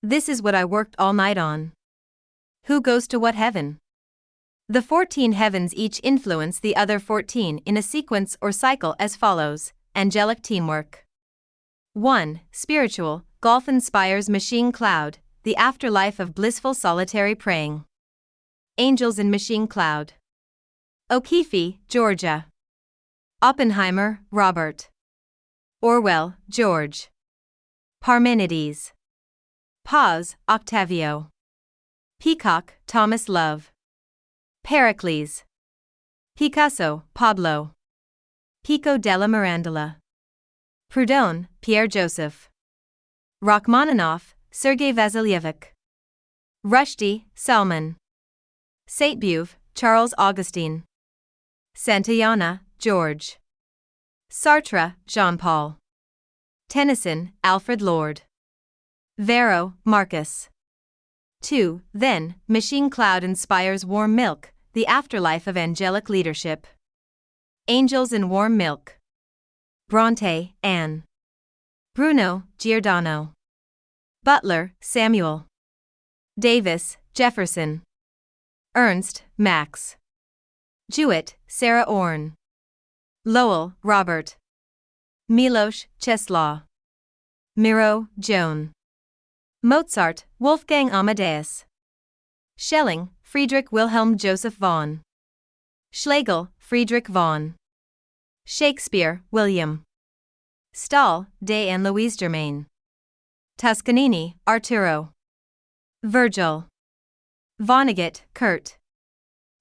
This is what I worked all night on. Who goes to what heaven? The 14 heavens each influence the other 14 in a sequence or cycle as follows: angelic teamwork. 1. Spiritual, golf inspires machine cloud, the afterlife of blissful solitary praying. Angels in machine cloud. O'Keefe, Georgia. Oppenheimer, Robert. Orwell, George. Parmenides. Paz, Octavio. Peacock, Thomas Love. Pericles. Picasso, Pablo. Pico della Mirandola. Proudhon, Pierre Joseph. Rachmaninoff, Sergei Vasilyevich. Rushdie, Salman. Sainte-Beuve, Charles Augustine. Santayana, George. Sartre, Jean-Paul. Tennyson, Alfred Lord. Varro, Marcus. 2. Then, machine cloud inspires warm milk, the afterlife of angelic leadership. Angels in warm milk. Bronte, Anne. Bruno, Giordano. Butler, Samuel. Davis, Jefferson. Ernst, Max. Jewett, Sarah Orne. Lowell, Robert. Milosz, Czeslaw. Miro, Joan. Mozart, Wolfgang Amadeus. Schelling, Friedrich Wilhelm Joseph von. Schlegel, Friedrich von. Shakespeare, William. Stahl, Day and Louise Germain. Toscanini, Arturo. Virgil. Vonnegut, Kurt.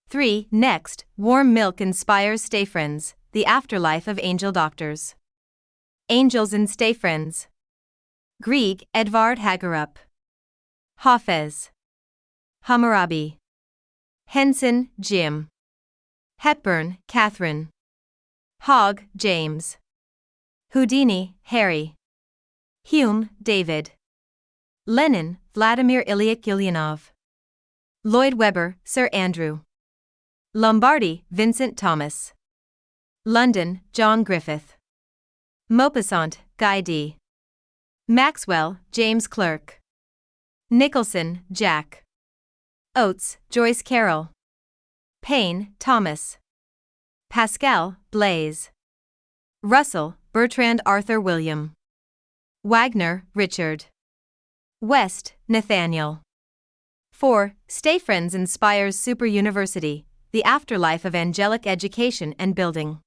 3. Next, warm milk inspires Stay Friends, the afterlife of angel doctors. Angels in Stay Friends. Grieg, Edvard Hagerup. Hafez. Hammurabi. Henson, Jim. Hepburn, Catherine. Hogg, James. Houdini, Harry. Hume, David. Lenin, Vladimir Ilyich Ulyanov. Lloyd Webber, Sir Andrew. Lombardi, Vincent Thomas. London, John Griffith. Maupassant, Guy D. Maxwell, James Clerk. Nicholson, Jack. Oates, Joyce Carol. Payne, Thomas. Pascal, Blaise. Russell, Bertrand Arthur William. Wagner, Richard. West, Nathaniel. 4. Stay Friends inspires Super University, the afterlife of angelic education and building.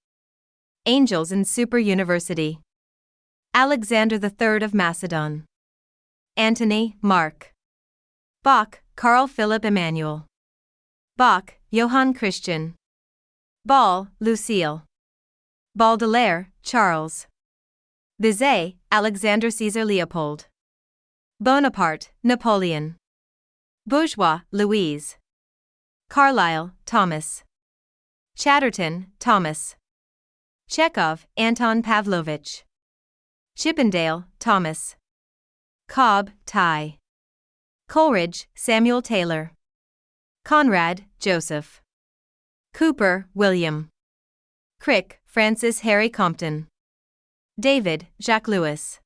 Angels in Super University. Alexander III of Macedon. Antony, Mark. Bach, Carl Philipp Emanuel. Bach, Johann Christian. Ball, Lucille. Baudelaire, Charles. Bizet, Alexander Caesar Leopold. Bonaparte, Napoleon. Bourgeois, Louise. Carlyle, Thomas. Chatterton, Thomas. Chekhov, Anton Pavlovich. Chippendale, Thomas. Cobb, Ty. Coleridge, Samuel Taylor. Conrad, Joseph. Cooper, William. Crick, Francis Harry Compton. David, Jacques Louis.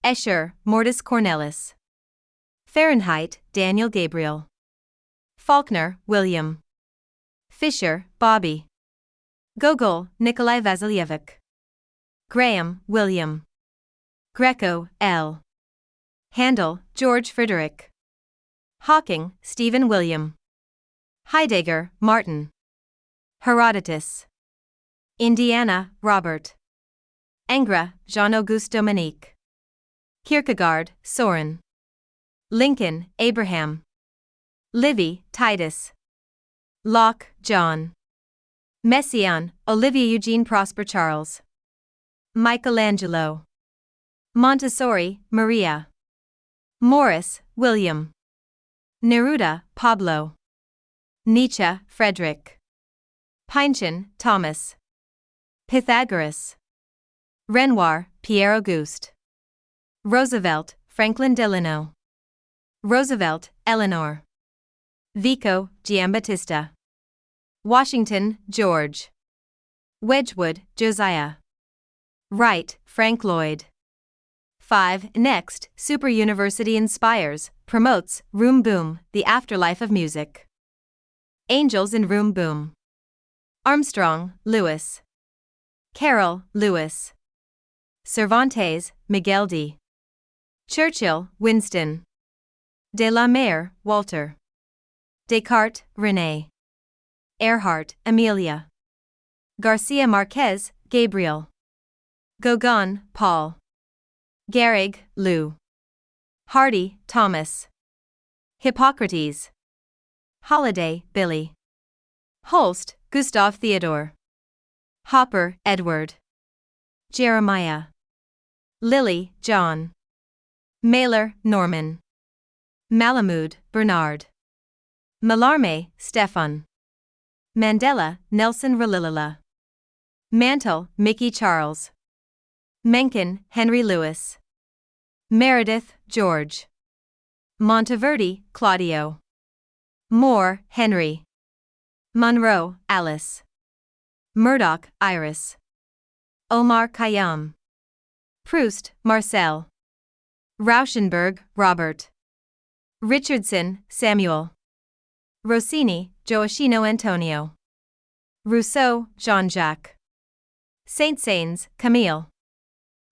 Escher, Mortis Cornelis. Fahrenheit, Daniel Gabriel. Faulkner, William. Fisher, Bobby. Gogol, Nikolai Vasilyevich. Graham, William. Greco, L. Handel, George Frederick. Hawking, Stephen William. Heidegger, Martin. Herodotus. Indiana, Robert. Ingres, Jean-Auguste Dominique. Kierkegaard, Soren. Lincoln, Abraham. Livy, Titus. Locke, John. Messiaen, Olivier Eugene Prosper Charles. Michelangelo. Montessori, Maria. Morris, William. Neruda, Pablo. Nietzsche, Frederick. Pynchon, Thomas. Pythagoras. Renoir, Pierre Auguste. Roosevelt, Franklin Delano. Roosevelt, Eleanor. Vico, Giambattista. Washington, George. Wedgwood, Josiah. Wright, Frank Lloyd. 5. Next, Super University inspires, promotes, Room Boom, the afterlife of music. Angels in Room Boom. Armstrong, Louis. Carroll, Louis. Cervantes, Miguel D. Churchill, Winston. De la Mare, Walter. Descartes, René. Earhart, Amelia. Garcia Marquez, Gabriel. Gauguin, Paul. Garrigue, Lou. Hardy, Thomas. Hippocrates. Holiday, Billy. Holst, Gustav Theodore. Hopper, Edward. Jeremiah. Lilly, John. Mailer, Norman. Malamud, Bernard. Mallarmé, Stefan. Mandela, Nelson Ralilala. Mantle, Mickey Charles. Mencken, Henry Louis. Meredith, George. Monteverdi, Claudio. Moore, Henry. Monroe, Alice. Murdoch, Iris. Omar Khayyam. Proust, Marcel. Rauschenberg, Robert. Richardson, Samuel. Rossini, Gioacchino Antonio. Rousseau, Jean-Jacques. Saint-Saëns, Camille.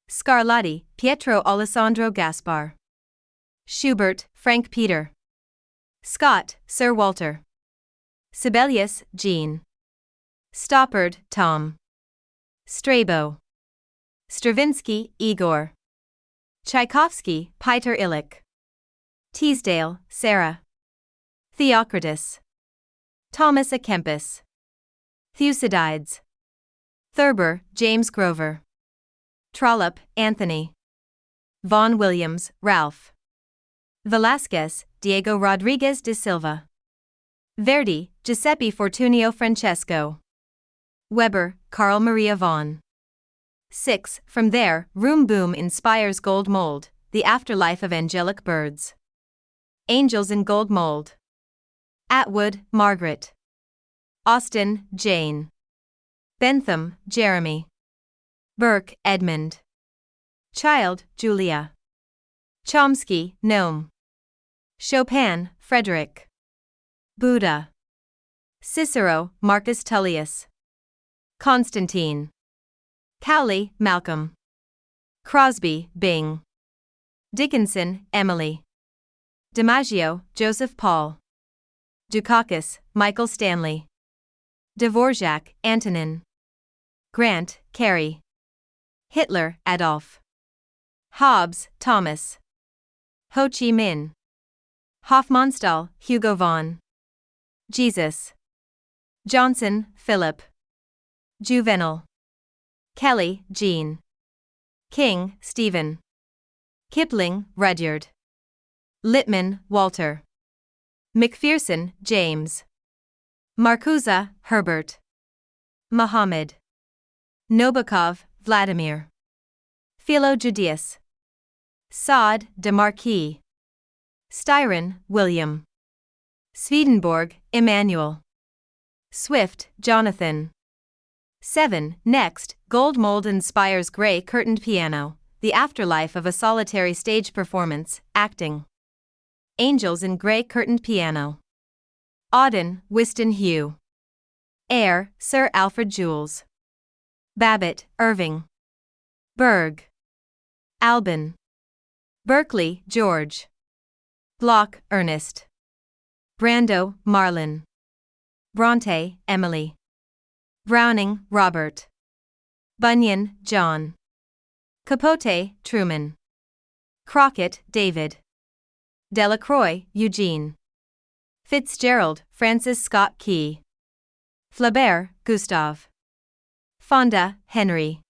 Scarlatti, Pietro Alessandro Gaspar. Schubert, Frank Peter. Scott, Sir Walter. Sibelius, Jean. Stoppard, Tom. Strabo. Stravinsky, Igor. Tchaikovsky, Peter Illich. Teasdale, Sarah. Theocritus. Thomas à Kempis. Thucydides. Thurber, James Grover. Trollope, Anthony. Vaughan Williams, Ralph. Velázquez, Diego Rodriguez de Silva. Verdi, Giuseppe Fortunio Francesco. Weber, Carl Maria Vaughan. 6. From there, Room Boom inspires gold mold, the afterlife of angelic birds. Angels in gold mold. Atwood, Margaret. Austin, Jane. Bentham, Jeremy. Burke, Edmund. Child, Julia. Chomsky, Noam. Chopin, Frederick. Buddha. Cicero, Marcus Tullius. Constantine. Cowley, Malcolm. Crosby, Bing. Dickinson, Emily. DiMaggio, Joseph Paul. Dukakis, Michael Stanley. Dvorak, Antonin. Grant, Carey. Hitler, Adolf. Hobbes, Thomas. Ho Chi Minh. Hofmannsthal, Hugo von. Jesus. Johnson, Philip. Juvenal. Kelly, Jean. King, Stephen. Kipling, Rudyard. Littman, Walter. McPherson, James. Marcuse, Herbert. Muhammad. Nabokov, Vladimir. Philo Judaeus. Sade, de Marquis. Styron, William. Swedenborg, Emmanuel. Swift, Jonathan. 7. Next, gold mold inspires gray curtained piano, the afterlife of a solitary stage performance, acting. Angels in gray curtained piano. Auden, Wystan Hugh. Eyre, Sir Alfred Jules. Babbitt, Irving. Berg. Albin. Berkeley, George. Bloch, Ernest. Brando, Marlon. Bronte, Emily. Browning, Robert. Bunyan, John. Capote, Truman. Crockett, David. Delacroix, Eugene. Fitzgerald, Francis Scott Key. Flaubert, Gustave. Fonda, Henry.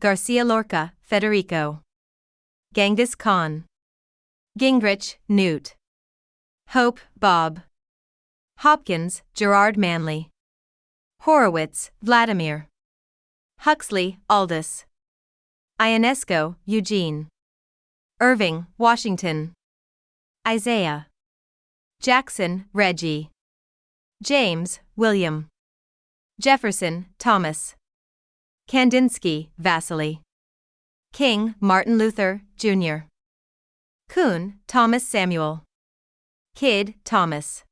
Garcia Lorca, Federico. Genghis Khan. Gingrich, Newt. Hope, Bob. Hopkins, Gerard Manley. Horowitz, Vladimir. Huxley, Aldous. Ionesco, Eugene. Irving, Washington. Isaiah. Jackson, Reggie. James, William. Jefferson, Thomas. Kandinsky, Vasily. King, Martin Luther, Jr. Kuhn, Thomas Samuel. Kidd, Thomas.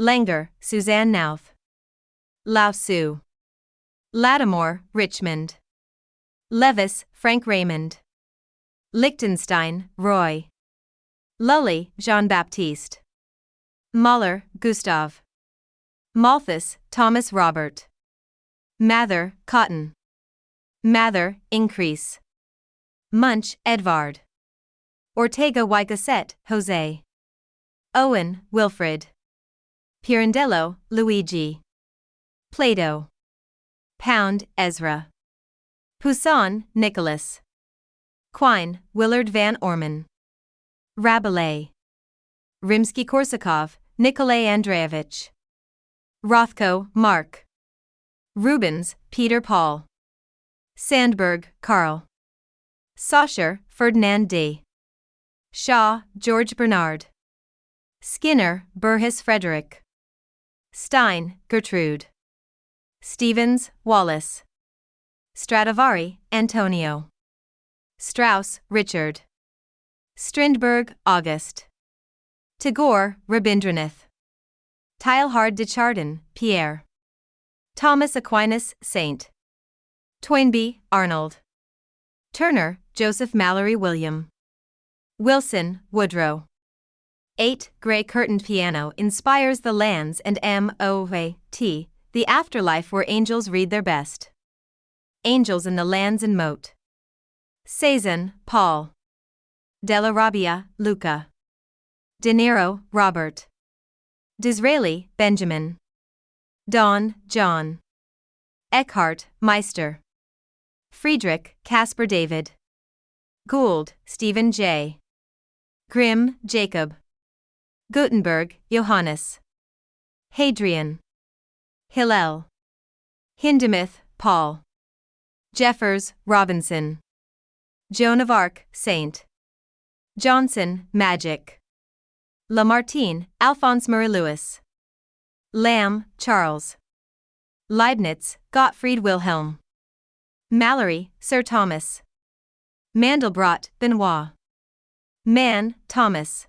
Langer, Suzanne Nauth. Lao Tzu. Lattimore, Richmond. Levis, Frank Raymond. Lichtenstein, Roy. Lully, Jean-Baptiste. Mahler, Gustav. Malthus, Thomas Robert. Mather, Cotton. Mather, Increase. Munch, Edvard. Ortega y Gasset, Jose. Owen, Wilfred. Pirandello, Luigi. Plato. Pound, Ezra. Poussin, Nicholas. Quine, Willard Van Orman. Rabelais. Rimsky-Korsakov, Nikolai Andreevich. Rothko, Mark. Rubens, Peter Paul. Sandberg, Carl. Sausher, Ferdinand D. Shaw, George Bernard. Skinner, Burgess Frederick. Stein, Gertrude. Stevens, Wallace. Stradivari, Antonio. Strauss, Richard. Strindberg, August. Tagore, Rabindranath. Teilhard de Chardin, Pierre. Thomas Aquinas, Saint. Toynbee, Arnold. Turner, Joseph Mallory William. Wilson, Woodrow. 8. Gray curtained piano inspires the lands and M.O.A.T., the afterlife where angels read their best. Angels in the Lands and Moat. Cezanne, Paul. Della Robbia, Luca. De Niro, Robert. Disraeli, Benjamin. Donne, John. Eckhart, Meister. Friedrich, Caspar David. Gould, Stephen J. Grimm, Jacob. Gutenberg, Johannes. Hadrian. Hillel. Hindemith, Paul. Jeffers, Robinson. Joan of Arc, Saint. Johnson, Magic. Lamartine, Alphonse Marie Louis. Lamb, Charles. Leibniz, Gottfried Wilhelm. Mallory, Sir Thomas. Mandelbrot, Benoit. Mann, Thomas.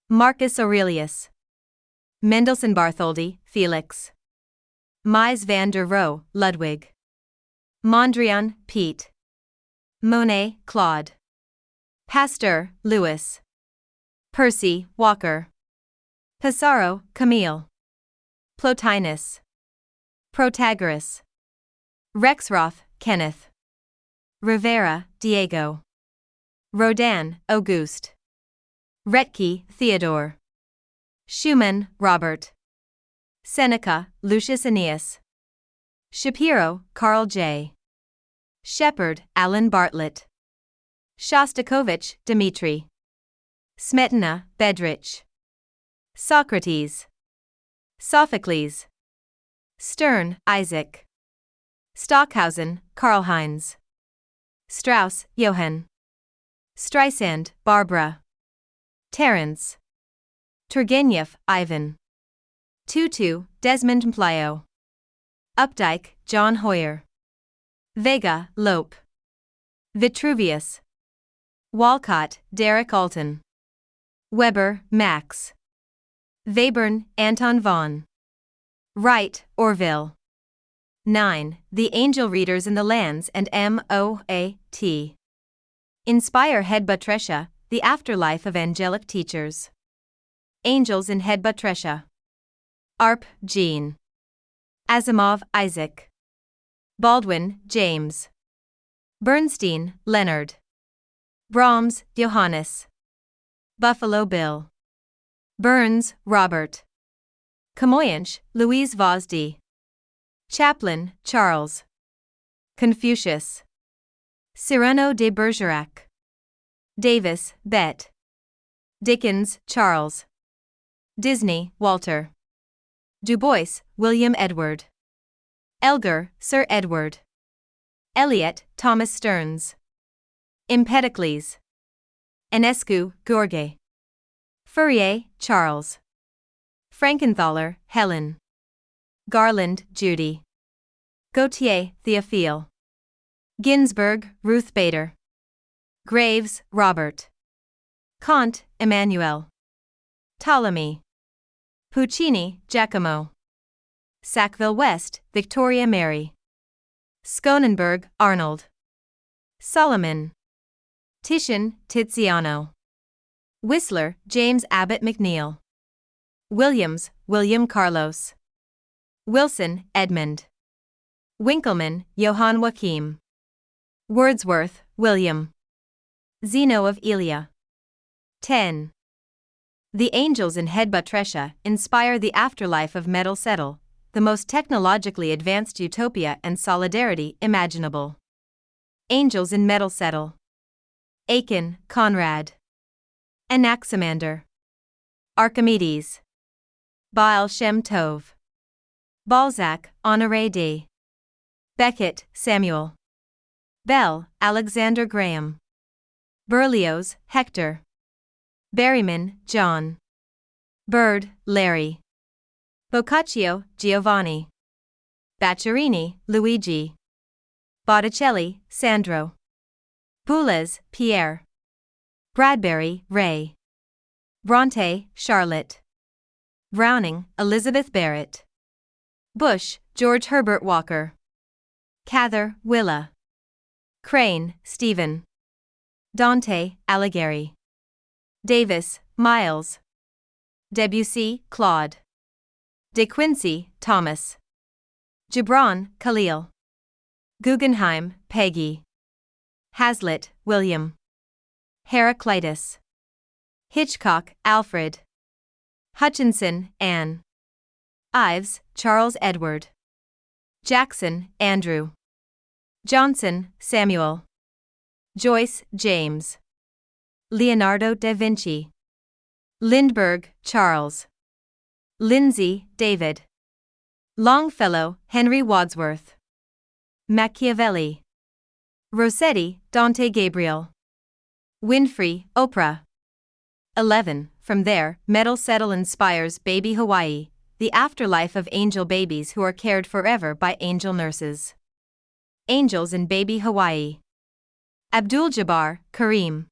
Marcus Aurelius. Mendelssohn Bartholdy, Felix. Mies van der Rohe, Ludwig. Mondrian, Pete. Monet, Claude. Pasteur, Louis. Percy, Walker. Pissarro, Camille. Plotinus. Protagoras. Rexroth, Kenneth. Rivera, Diego. Rodin, Auguste. Retke, Theodore. Schumann, Robert. Seneca, Lucius Aeneas. Shapiro, Carl J. Shepard, Alan Bartlett. Shostakovich, Dmitri. Smetana, Bedrich. Socrates. Sophocles. Stern, Isaac. Stockhausen, Karl-Heinz. Strauss, Johann. Streisand, Barbara. Terence. Turgenev, Ivan. Tutu, Desmond Mplio. Updike, John Hoyer. Vega, Lope. Vitruvius. Walcott, Derek Alton. Weber, Max. Webern, Anton von. Wright, Orville. 9. The Angel Readers in the Lands and M.O.A.T. Inspire Hedbutresha, the Afterlife of Angelic Teachers. Angels in Hedbutresha. Arp, Jean. Asimov, Isaac. Baldwin, James. Bernstein, Leonard. Brahms, Johannes. Buffalo Bill. Burns, Robert. Camoyench, Louise Vosdy. Chaplin, Charles. Confucius. Cyrano de Bergerac. Davis, Bet. Dickens, Charles. Disney, Walter. Du Bois, William Edward. Elgar, Sir Edward. Eliot, Thomas Stearns. Empedocles. Enescu, George. Fourier, Charles. Frankenthaler, Helen. Garland, Judy. Gautier, Theophile. Ginsberg, Ruth Bader. Graves, Robert. Kant, Emmanuel. Ptolemy. Puccini, Giacomo. Sackville West, Victoria Mary. Schonenberg, Arnold. Solomon. Titian, Tiziano. Whistler, James Abbott McNeill. Williams, William Carlos. Wilson, Edmund. Winckelmann, Johann Joachim. Wordsworth, William. Zeno of Elia. 10. The angels in Hedba inspire the afterlife of Metal Settle, the most technologically advanced utopia and solidarity imaginable. Angels in Metal Settle. Aiken, Conrad. Anaximander. Archimedes. Baal Shem Tov. Balzac, Honoré de. Beckett, Samuel. Bell, Alexander Graham. Berlioz, Hector. Berryman, John. Bird, Larry. Boccaccio, Giovanni. Bacciarini, Luigi. Botticelli, Sandro. Boulez, Pierre. Bradbury, Ray. Bronte, Charlotte. Browning, Elizabeth Barrett. Bush, George Herbert Walker. Cather, Willa. Crane, Stephen. Dante, Alighieri. Davis, Miles. Debussy, Claude. De Quincey, Thomas. Gibran, Khalil. Guggenheim, Peggy. Hazlitt, William. Heraclitus. Hitchcock, Alfred. Hutchinson, Anne. Ives, Charles Edward. Jackson, Andrew. Johnson, Samuel. Joyce, James. Leonardo da Vinci. Lindbergh, Charles. Lindsay, David. Longfellow, Henry Wadsworth. Machiavelli. Rossetti, Dante Gabriel. Winfrey, Oprah. 11. From there, Metal Settle inspires Baby Hawaii, the afterlife of angel babies who are cared forever by angel nurses. Angels in Baby Hawaii. Abdul-Jabbar, Kareem.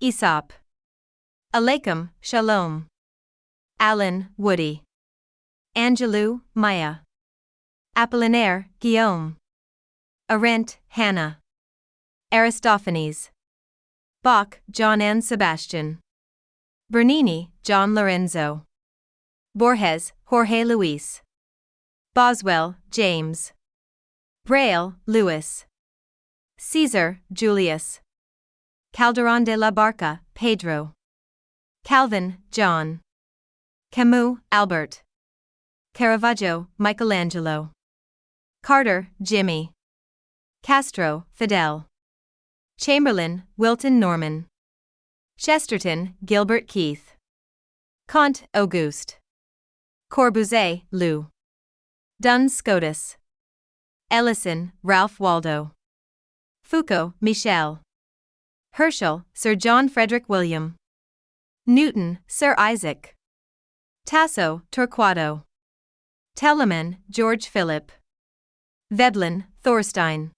Aesop. Alaikum, Shalom. Allen, Woody. Angelou, Maya. Apollinaire, Guillaume. Arendt, Hannah. Aristophanes. Bach, John and Sebastian. Bernini, John Lorenzo. Borges, Jorge Luis. Boswell, James. Braille, Louis. Caesar, Julius. Calderon de la Barca, Pedro. Calvin, John. Camus, Albert. Caravaggio, Michelangelo. Carter, Jimmy. Castro, Fidel. Chamberlain, Wilton Norman. Chesterton, Gilbert Keith. Comte, Auguste. Corbusier, Lou. Duns Scotus. Ellison, Ralph Waldo. Foucault, Michel. Herschel, Sir John Frederick William. Newton, Sir Isaac. Tasso, Torquato. Telemann, George Philip. Veblen, Thorstein.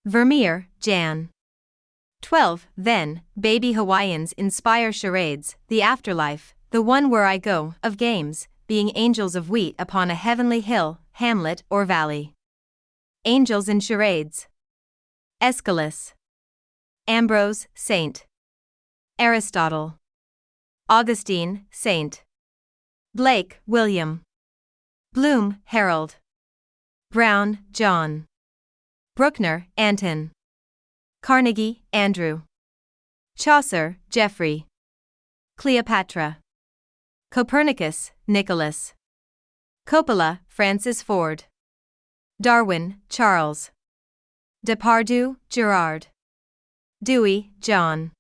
Vermeer, Jan. 12. Then, Baby Hawaiians inspire charades, the afterlife, the one where I go, of games, being angels of wheat upon a heavenly hill, hamlet or valley. Angels in charades. Aeschylus. Ambrose, Saint. Aristotle. Augustine, Saint. Blake, William. Bloom, Harold. Brown, John. Bruckner, Anton. Carnegie, Andrew. Chaucer, Geoffrey. Cleopatra. Copernicus, Nicholas. Coppola, Francis Ford. Darwin, Charles. Depardieu, Gerard. Dewey, John.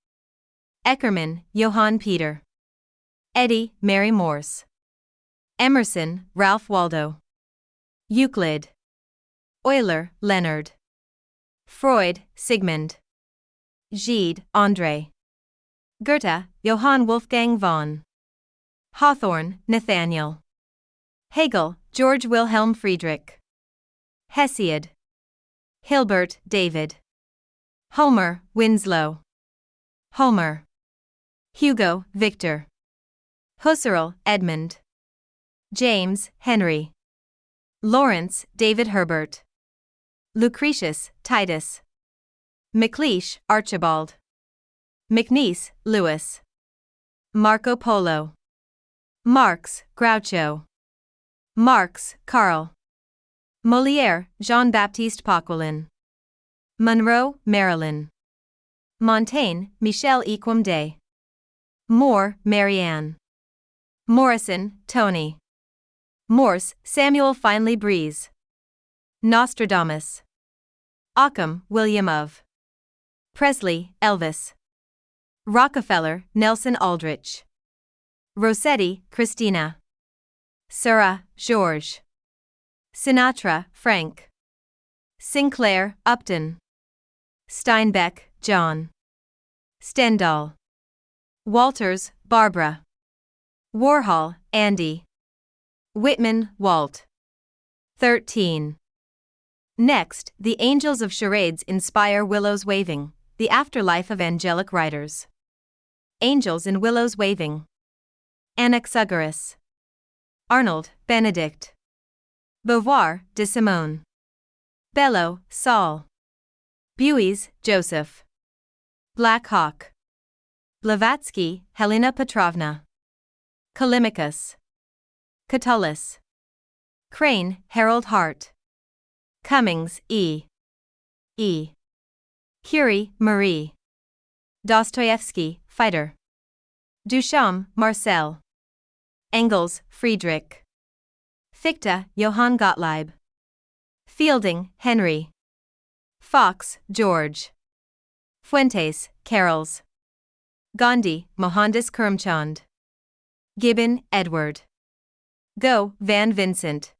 Eckermann, Johann Peter. Eddy, Mary Morse. Emerson, Ralph Waldo. Euclid. Euler, Leonard. Freud, Sigmund. Gide, André. Goethe, Johann Wolfgang von. Hawthorne, Nathaniel. Hegel, George Wilhelm Friedrich. Hesiod. Hilbert, David. Homer, Winslow. Homer. Hugo, Victor. Husserl, Edmund. James, Henry. Lawrence, David Herbert. Lucretius, Titus. McLeish, Archibald. McNeice, Louis. Marco Polo. Marx, Groucho. Marx, Karl. Molière, Jean-Baptiste Poquelin. Monroe, Marilyn. Montaigne, Michel Equum Moore, Marianne. Morrison, Tony. Morse, Samuel Finley Breeze. Nostradamus. Occam, William of. Presley, Elvis. Rockefeller, Nelson Aldrich. Rossetti, Christina. Seurat, Georges. Sinatra, Frank. Sinclair, Upton. Steinbeck, John. Stendhal. Walters, Barbara. Warhol, Andy. Whitman, Walt. 13. Next, the angels of charades inspire willows waving, the afterlife of angelic writers. Angels in willows waving. Anaxagoras. Arnold, Benedict. Beauvoir, de Simone. Bellow, Saul. Buies, Joseph. Black Hawk. Blavatsky, Helena Petrovna. Callimachus. Catullus. Crane, Harold Hart. Cummings, E. E. Curie, Marie. Dostoevsky, Fighter. Duchamp, Marcel. Engels, Friedrich. Fichte, Johann Gottlieb. Fielding, Henry. Fox, George. Fuentes, Carols. Gandhi, Mohandas Karamchand. Gibbon, Edward. Gough, Van Vincent.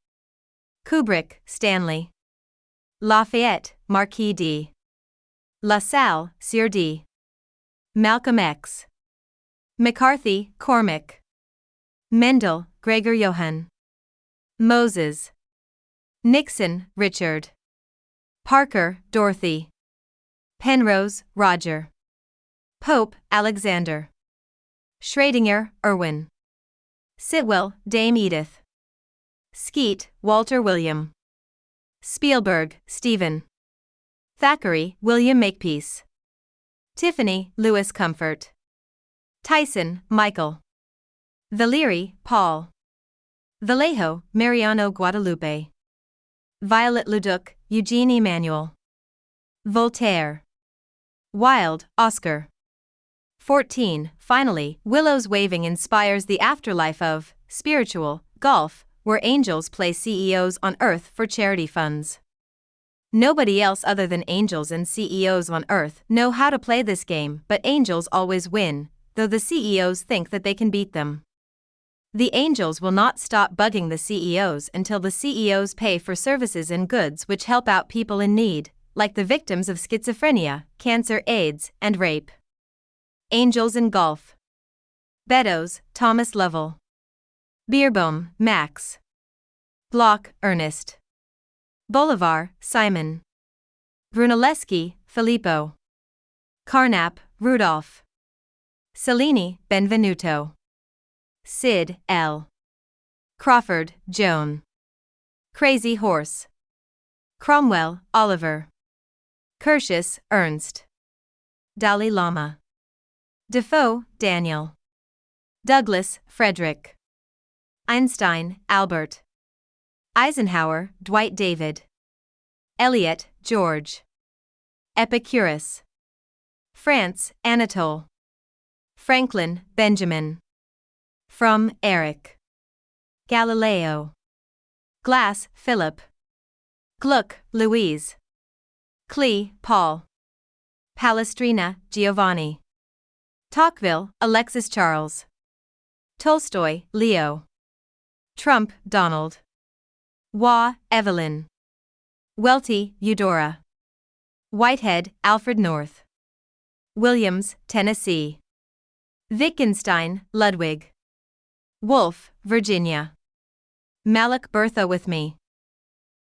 Kubrick, Stanley. Lafayette, Marquis D. LaSalle, Sir D. Malcolm X. McCarthy, Cormac. Mendel, Gregor Johann. Moses. Nixon, Richard. Parker, Dorothy. Penrose, Roger. Pope, Alexander. Schrödinger, Erwin. Sitwell, Dame Edith. Skeet, Walter William. Spielberg, Stephen. Thackeray, William Makepeace. Tiffany, Louis Comfort. Tyson, Michael. Valéry, Paul. Vallejo, Mariano Guadalupe. Violet Leduc, Eugene Emmanuel. Voltaire. Wilde, Oscar. 14. Finally, willows waving inspires the afterlife of spiritual golf, where angels play CEOs on earth for charity funds. Nobody else other than angels and CEOs on earth know how to play this game, but angels always win, though the CEOs think that they can beat them. The angels will not stop bugging the CEOs until the CEOs pay for services and goods which help out people in need, like the victims of schizophrenia, cancer, AIDS, and rape. Angels in Golf. Beddoes, Thomas Lovell. Beerbohm, Max. Bloch, Ernest. Bolivar, Simon. Brunelleschi, Filippo. Carnap, Rudolph. Cellini, Benvenuto. Sid, L. Crawford, Joan. Crazy Horse. Cromwell, Oliver. Curtius, Ernst. Dalai Lama. Defoe, Daniel. Douglas, Frederick. Einstein, Albert. Eisenhower, Dwight David. Eliot, George. Epicurus. France, Anatole. Franklin, Benjamin. From, Eric. Galileo. Glass, Philip. Gluck, Louise. Klee, Paul. Palestrina, Giovanni. Tocqueville, Alexis Charles. Tolstoy, Leo. Trump, Donald. Waugh, Evelyn. Welty, Eudora. Whitehead, Alfred North. Williams, Tennessee. Wittgenstein, Ludwig. Woolf, Virginia. Malloch, Bertha with me.